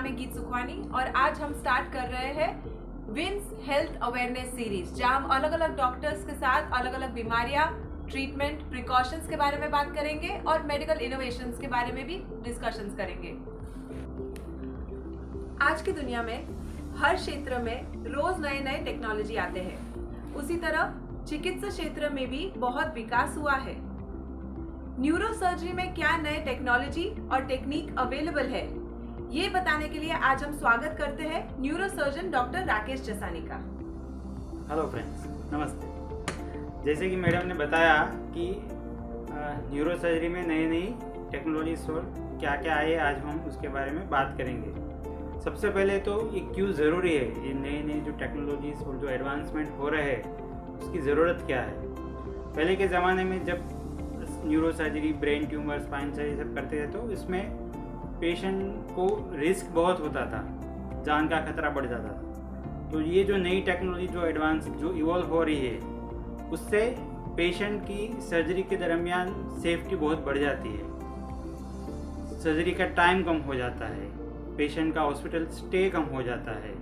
है गीत सुखवानी और आज हम स्टार्ट कर रहे हैं विंस हेल्थ अवेयरनेस सीरीज, जहां हम अलग अलग डॉक्टर्स के साथ अलग अलग बीमारियां, ट्रीटमेंट, प्रिकॉशंस के बारे में बात करेंगे और मेडिकल इनोवेशंस के बारे में भी डिस्कशंस करेंगे। आज की दुनिया में हर क्षेत्र में रोज नए नए टेक्नोलॉजी आते हैं। उसी तरह चिकित्सा क्षेत्र में भी बहुत विकास हुआ है। न्यूरो सर्जरी में क्या नए टेक्नोलॉजी और टेक्निक अवेलेबल है, ये बताने के लिए आज हम स्वागत करते हैं neuro surgeon doctor Rakesh Jasani का। हेलो फ्रेंड्स, नमस्ते। जैसे कि मैडम ने बताया कि न्यूरो सर्जरी में नई नई टेक्नोलॉजीज और क्या क्या आए, आज हम उसके बारे में बात करेंगे। सबसे पहले तो ये क्यों ज़रूरी है, ये नई नई जो टेक्नोलॉजीज और जो एडवांसमेंट हो रहे हैं उसकी ज़रूरत क्या है। पहले के ज़माने में जब neuro surgery, brain tumour, spine surgery सब करते थे तो इसमें पेशेंट को रिस्क बहुत होता था, जान का खतरा बढ़ जाता था। तो ये जो नई टेक्नोलॉजी जो एडवांस जो इवॉल्व हो रही है उससे पेशेंट की सर्जरी के दरमियान सेफ्टी बहुत बढ़ जाती है, सर्जरी का टाइम कम हो जाता है, पेशेंट का हॉस्पिटल स्टे कम हो जाता है,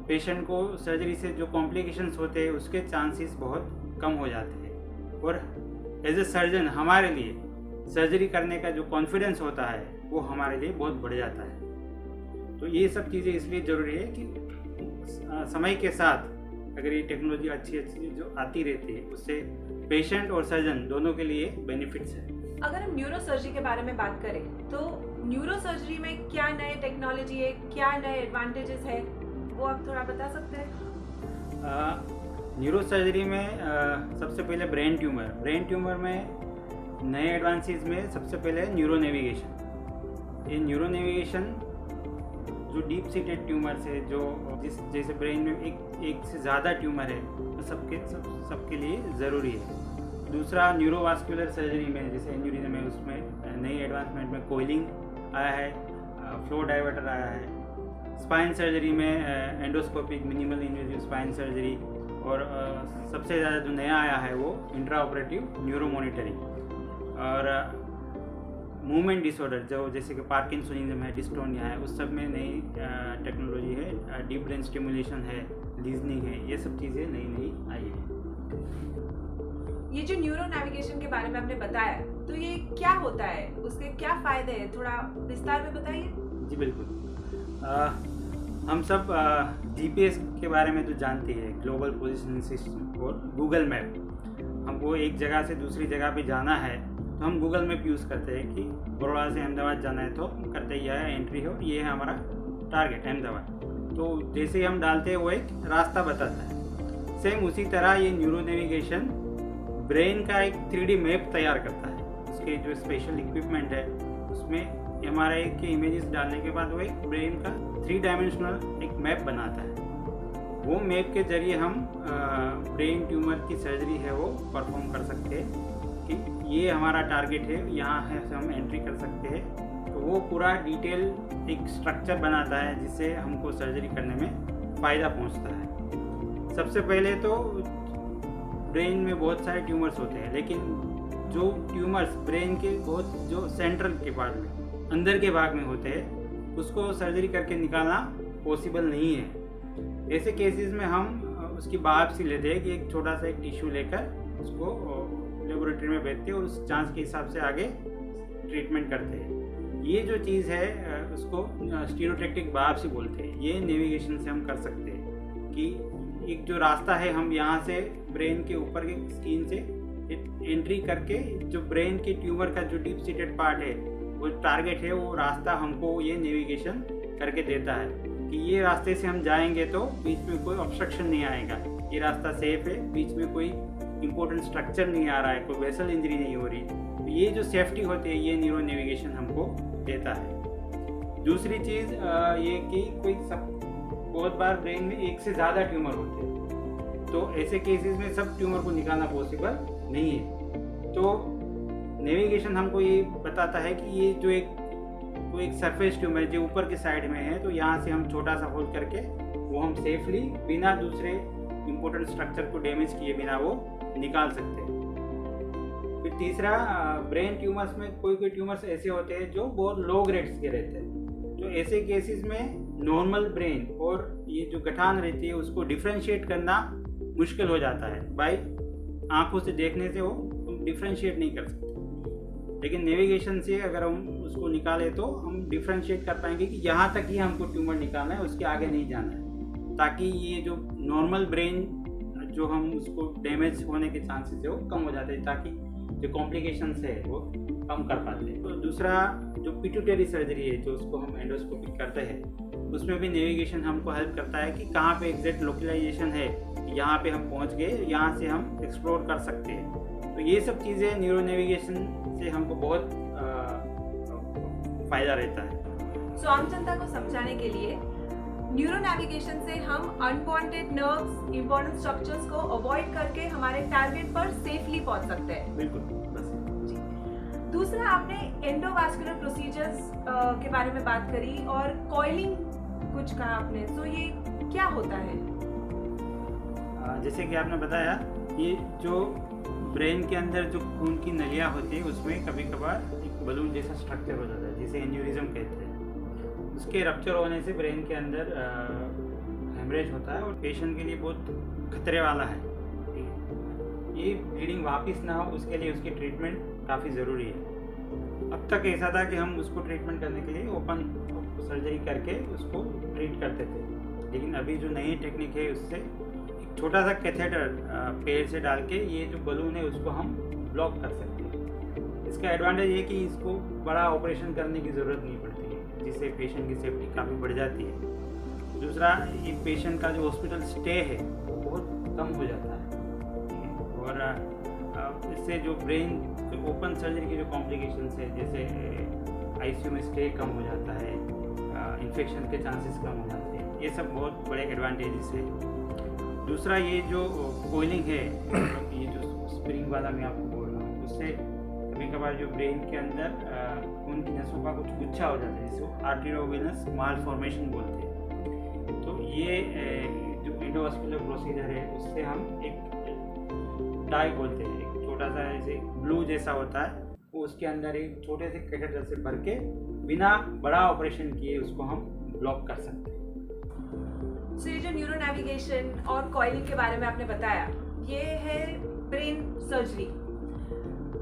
पेशेंट को सर्जरी से जो कॉम्प्लिकेशंस होते हैं उसके चांसेस बहुत कम हो जाते हैं। और एज ए सर्जन हमारे लिए सर्जरी करने का जो कॉन्फिडेंस होता है वो हमारे लिए बहुत बढ़ जाता है। तो ये सब चीज़ें इसलिए ज़रूरी है कि समय के साथ अगर ये टेक्नोलॉजी अच्छी जो आती रहती है उससे पेशेंट और सर्जन दोनों के लिए बेनिफिट्स है। अगर हम न्यूरो सर्जरी के बारे में बात करें तो न्यूरो सर्जरी में क्या नए टेक्नोलॉजी है, क्या नए एडवांटेजेस है, वो आप थोड़ा बता सकते हैं? न्यूरो सर्जरी में सबसे पहले ब्रेन ट्यूमर में नए एडवांसेस में सबसे पहले न्यूरो नेविगेशन। ये न्यूरो नेविगेशन जो डीप सीटेड ट्यूमर्स है, जो जैसे ब्रेन में एक से ज़्यादा ट्यूमर है तो सबके लिए ज़रूरी है। दूसरा न्यूरोवास्कुलर सर्जरी में जैसे एन्यूरिज्म है उसमें नई एडवांसमेंट में कोइलिंग आया है, फ्लो डाइवर्टर आया है। स्पाइन सर्जरी में endoscopic minimal invasive spine surgery, और सबसे ज़्यादा जो नया आया है वो इंट्रा ऑपरेटिव न्यूरो मॉनिटरिंग। और मूवमेंट डिसऑर्डर जो जैसे कि पार्किंसोनिज्म है, डिस्टोनिया है, उस सब में नई टेक्नोलॉजी है, डीप ब्रेन स्टिमुलेशन है, लीजनिंग है, ये सब चीज़ें नई नई आई है। ये जो न्यूरो नेविगेशन के बारे में आपने बताया, तो ये क्या होता है, उसके क्या फ़ायदे हैं, थोड़ा विस्तार में बताइए। जी बिल्कुल। हम सब GPS के बारे में तो जानते हैं, ग्लोबल पोजीशनिंग सिस्टम, और गूगल मैप। हमको एक जगह से दूसरी जगह पे जाना है तो हम गूगल मैप यूज़ करते हैं कि बड़ौदा से अहमदाबाद जाना है तो हम करते हैं यह एंट्री हो, ये है हमारा टारगेट अहमदाबाद। तो जैसे ही हम डालते हैं वो एक रास्ता बताता है। सेम उसी तरह ये न्यूरो नेविगेशन ब्रेन का एक 3D मैप तैयार करता है। उसके जो स्पेशल इक्विपमेंट है उसमें MRI के इमेजेस डालने के बाद वो एक ब्रेन का 3 डायमेंशनल एक मैप बनाता है। वो मैप के जरिए हम ब्रेन ट्यूमर की सर्जरी है वो परफॉर्म कर सकते हैं कि ये हमारा टारगेट है, यहाँ है हम एंट्री कर सकते हैं। तो वो पूरा डिटेल एक स्ट्रक्चर बनाता है जिससे हमको सर्जरी करने में फ़ायदा पहुँचता है। सबसे पहले तो ब्रेन में बहुत सारे ट्यूमर्स होते हैं, लेकिन जो ट्यूमर्स ब्रेन के बहुत जो सेंट्रल के पार्ट में, अंदर के भाग में होते हैं, उसको सर्जरी करके निकालना पॉसिबल नहीं है। ऐसे केसेस में हम उसकी बायोप्सी लेते हैं कि एक छोटा सा एक टिश्यू लेकर उसको लेबोरेटरी में भेजते हैं और उस जांच के हिसाब से आगे ट्रीटमेंट करते हैं। ये जो चीज़ है उसको स्टीरियोटैक्टिक बायोप्सी बोलते हैं। ये नेविगेशन से हम कर सकते हैं कि एक जो रास्ता है हम यहाँ से ब्रेन के ऊपर की स्किन से एंट्री करके जो ब्रेन के ट्यूमर का जो डीप सीटेड पार्ट है वो टारगेट है, वो रास्ता हमको ये नेविगेशन करके देता है कि ये रास्ते से हम जाएंगे तो बीच में कोई ऑब्स्ट्रक्शन नहीं आएगा, ये रास्ता सेफ है, बीच में कोई इंपॉर्टेंट स्ट्रक्चर नहीं आ रहा है, कोई वेसल इंजरी नहीं हो रही। तो ये जो सेफ्टी होती है ये न्यूरो नेविगेशन हमको देता है। दूसरी चीज़ ये कि बहुत बार ब्रेन में एक से ज़्यादा ट्यूमर होते हैं, तो ऐसे केसेस में सब ट्यूमर को निकालना पॉसिबल नहीं है। तो नेविगेशन हमको ये बताता है कि ये जो एक सरफेस ट्यूमर जो ऊपर के साइड में है, तो यहाँ से हम छोटा सा होल करके वो हम सेफली बिना दूसरे इम्पोर्टेंट स्ट्रक्चर को डैमेज किए बिना वो निकाल सकते हैं। फिर तीसरा, ब्रेन ट्यूमर्स में कोई ट्यूमर्स ऐसे होते हैं जो बहुत लो ग्रेड्स के रहते हैं, तो ऐसे केसेस में नॉर्मल ब्रेन और ये जो गठान रहती है उसको डिफ्रेंशिएट करना मुश्किल हो जाता है। भाई आंखों से देखने से वो डिफ्रेंशिएट नहीं कर सकते, लेकिन नेविगेशन से अगर हम उसको निकालें तो हम डिफ्रेंशिएट कर पाएंगे कि यहाँ तक ही हमको ट्यूमर निकालना है, उसके आगे नहीं जाना है, ताकि ये जो नॉर्मल ब्रेन जो हम उसको डैमेज होने के चांसेस है वो कम हो जाते हैं, ताकि जो कॉम्प्लिकेशंस है वो कम कर पाते हैं। तो दूसरा जो पिट्यूटरी सर्जरी है जो उसको हम एंडोस्कोपी करते हैं, उसमें भी नेविगेशन हमको हेल्प करता है कि कहाँ पे एग्जैक्ट लोकलाइजेशन है, यहाँ पे हम पहुँच गए, यहाँ से हम एक्सप्लोर कर सकते हैं। तो ये सब चीज़ें न्यूरो नेविगेशन से हमको बहुत फ़ायदा रहता है। सो आम जनता को समझाने के लिए न्यूरो नेविगेशन से हम अनवांटेड नर्व्स, इंपॉर्टेंट स्ट्रक्चर्स को अवॉइड करके हमारे टारगेट पर सेफली पहुंच सकते हैं। बिल्कुल, बस जी। दूसरा, आपने एंडोवास्कुलर प्रोसीजर्स के बारे में बात करी और कॉइलिंग कुछ कहा आपने, तो ये क्या होता है? जैसे कि आपने बताया, ये जो ब्रेन के अंदर जो खून की नलियाँ होती है उसमें कभी कभार एक बलून जैसा स्ट्रक्चर हो जाता है, जिसे एन्यूरिज्म कहते हैं। उसके रप्चर होने से ब्रेन के अंदर हेमरेज होता है और पेशेंट के लिए बहुत खतरे वाला है। ये ब्लीडिंग वापस ना हो उसके लिए उसकी ट्रीटमेंट काफ़ी ज़रूरी है। अब तक ऐसा था कि हम उसको ट्रीटमेंट करने के लिए ओपन सर्जरी करके उसको ट्रीट करते थे, लेकिन अभी जो नई टेक्निक है उससे एक छोटा सा कैथेटर पैर से डाल के ये जो बलून है उसको हम ब्लॉक कर सकते हैं। इसका एडवांटेज ये कि इसको बड़ा ऑपरेशन करने की ज़रूरत नहीं पड़ती है, जिससे पेशेंट की सेफ्टी काफ़ी बढ़ जाती है। दूसरा, ये पेशेंट का जो हॉस्पिटल स्टे है वो बहुत कम हो जाता है, और इससे जो ब्रेन ओपन सर्जरी की जो कॉम्प्लिकेशंस है, जैसे आईसीयू में स्टे कम हो जाता है, इन्फेक्शन के चांसेस कम हो जाते हैं, ये सब बहुत बड़े एडवांटेजेस है। दूसरा, ये जो कोइलिंग है, ये जो स्प्रिंग वाला मैं आपको बोल रहा हूँ, उससे कभी कभार जो ब्रेन के अंदर खून की नसों का कुछ गुच्छा हो जाता है, जिसको आर्टेरियोवेनस मालफॉर्मेशन बोलते हैं। तो ये जो एंडोवास्कुलर प्रोसीजर है उससे हम एक डाई बोलते हैं, एक छोटा सा ऐसे ग्लू जैसा होता है, वो उसके अंदर एक छोटे से कैथेटर से भर के बिना बड़ा ऑपरेशन किए उसको हम ब्लॉक कर सकते हैं। So, ये जो न्यूरो नेविगेशन और कॉइलिंग के बारे में आपने बताया, ये है ब्रेन सर्जरी।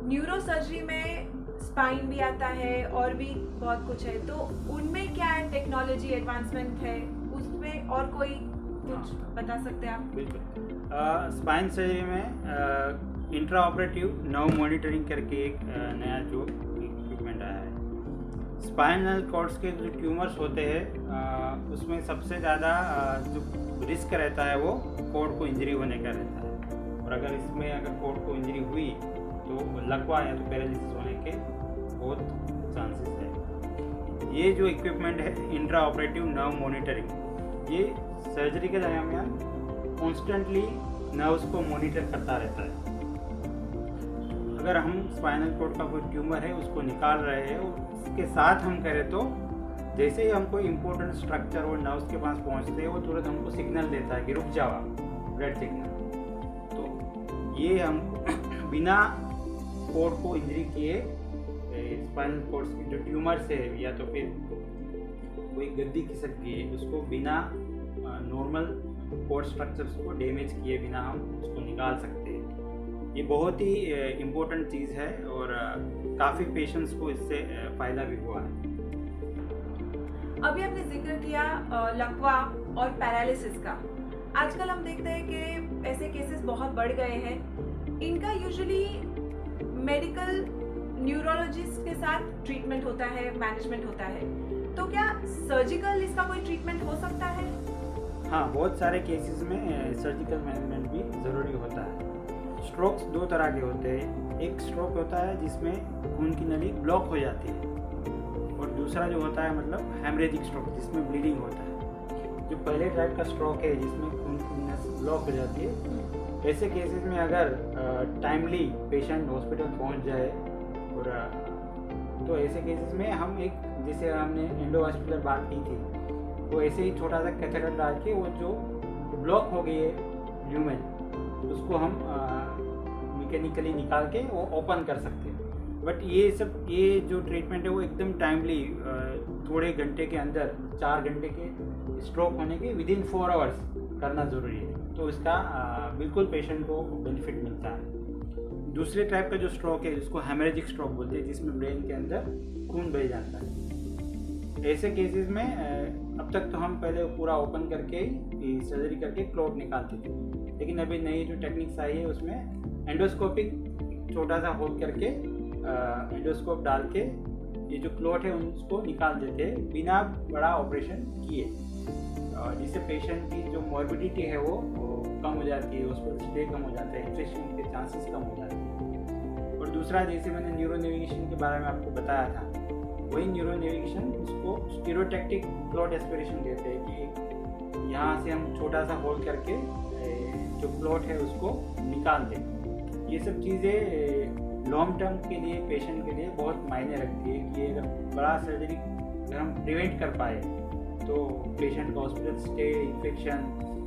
न्यूरो सर्जरी में स्पाइन भी आता है और भी बहुत कुछ है, तो उनमें क्या टेक्नोलॉजी एडवांसमेंट है, उसमें और कोई कुछ बता सकते हैं आप? बिल्कुल। स्पाइन सर्जरी में इंट्रा ऑपरेटिव नर्व मॉनिटरिंग करके एक नया जो इक्विपमेंट आया है। स्पाइनल कॉर्ड्स के जो ट्यूमर्स होते हैं उसमें सबसे ज़्यादा जो रिस्क रहता है वो कॉर्ड को इंजरी होने का रहता है, और अगर कॉर्ड को इंजरी हुई तो लकवा या तो पैरालिसिस होने के बहुत चांसेस है। ये जो इक्विपमेंट है इंट्रा ऑपरेटिव नर्व मॉनिटरिंग, ये सर्जरी के दरमियान कॉन्स्टेंटली नर्व्स को मॉनिटर करता रहता है। अगर हम स्पाइनल कॉर्ड का कोई ट्यूमर है उसको निकाल रहे हैं और उसके साथ हम करें तो जैसे ही हमको इम्पोर्टेंट स्ट्रक्चर और नर्व्स के पास पहुंचते हैं वो तुरंत हमको सिग्नल देता है कि रुक जाओ, रेड सिग्नल। तो ये हम बिना कॉर्ड को इंजरी किए स्पाइनल कॉर्ड की जो ट्यूमर्स है या तो फिर कोई गद्दी खिसक गई है उसको बिना नॉर्मल कॉर्ड स्ट्रक्चर्स को डैमेज किए बिना हम उसको निकाल सकते हैं। ये बहुत ही इम्पोर्टेंट चीज़ है और काफ़ी पेशेंट्स को इससे फ़ायदा भी हुआ है। अभी आपने जिक्र किया लकवा और पैरालिसिस का। आजकल हम देखते हैं कि ऐसे केसेस बहुत बढ़ गए हैं। इनका यूजुअली मेडिकल न्यूरोलॉजिस्ट के साथ ट्रीटमेंट होता है, मैनेजमेंट होता है, तो क्या सर्जिकल इसका कोई ट्रीटमेंट हो सकता है? हाँ, बहुत सारे केसेस में सर्जिकल मैनेजमेंट भी ज़रूरी होता है। स्ट्रोक्स दो तरह के होते हैं, एक स्ट्रोक होता है जिसमें खून की नली ब्लॉक हो जाती है, और दूसरा जो होता है मतलब हेमरेजिक स्ट्रोक जिसमें ब्लीडिंग होता है। जो पहले टाइप का स्ट्रोक है जिसमें खून की नस ब्लॉक हो जाती है, ऐसे केसेस में अगर टाइमली पेशेंट हॉस्पिटल पहुंच जाए और तो ऐसे केसेस में हम एक, जैसे हमने एंडोवास्कुलर बात की थी, वो ऐसे ही छोटा सा कैथेटर डाल के वो जो ब्लॉक हो गई है ल्यूमेन उसको हम मैकेनिकली निकाल के वो ओपन कर सकते हैं। बट ये जो ट्रीटमेंट है वो एकदम टाइमली, थोड़े घंटे के अंदर, 4 घंटे के स्ट्रोक होने के विदिन 4 आवर्स करना ज़रूरी है। तो इसका बिल्कुल पेशेंट को बेनिफिट मिलता है। दूसरे टाइप का जो स्ट्रोक है जिसको हेमरेजिक स्ट्रोक बोलते हैं, जिसमें ब्रेन के अंदर खून बह जाता है, ऐसे केसेस में अब तक तो हम पहले पूरा ओपन करके ही सर्जरी करके क्लॉट निकालते थे, लेकिन अभी नई जो टेक्निक्स आई है उसमें एंडोस्कोपिक छोटा सा होल करके एंडोस्कोप डाल के ये जो क्लॉट है उसको निकाल देते हैं बिना बड़ा ऑपरेशन किए, जिससे पेशेंट की जो मॉर्बिडिटी है वो कम हो जाती है, हॉस्पिटल स्टे कम हो जाता है, इन्फेक्शन के चांसेस कम हो जाते हैं। और दूसरा, जैसे मैंने न्यूरो नेविगेशन के बारे में आपको बताया था, वही न्यूरो नेविगेशन उसको स्टीरियोटैक्टिक क्लॉट एस्पिरेशन कहते हैं कि यहाँ से हम छोटा सा होल करके जो क्लॉट है उसको निकाल दें। ये सब चीज़ें लॉन्ग टर्म के लिए पेशेंट के लिए बहुत मायने रखती है कि अगर बड़ा सर्जरी अगर हम प्रिवेंट कर पाए तो पेशेंट का हॉस्पिटल स्टे, इन्फेक्शन,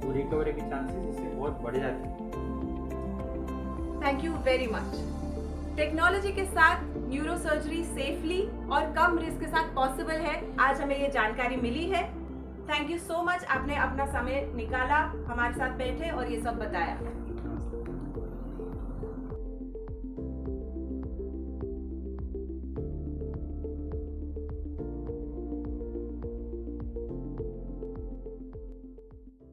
रिकवरी के चांसेस इससे बहुत बढ़ जाते हैं। Thank you very much. Technology के साथ न्यूरो सर्जरी सेफली और कम रिस्क के साथ पॉसिबल है, आज हमें ये जानकारी मिली है। थैंक यू सो मच, आपने अपना समय निकाला, हमारे साथ बैठे और ये सब बताया।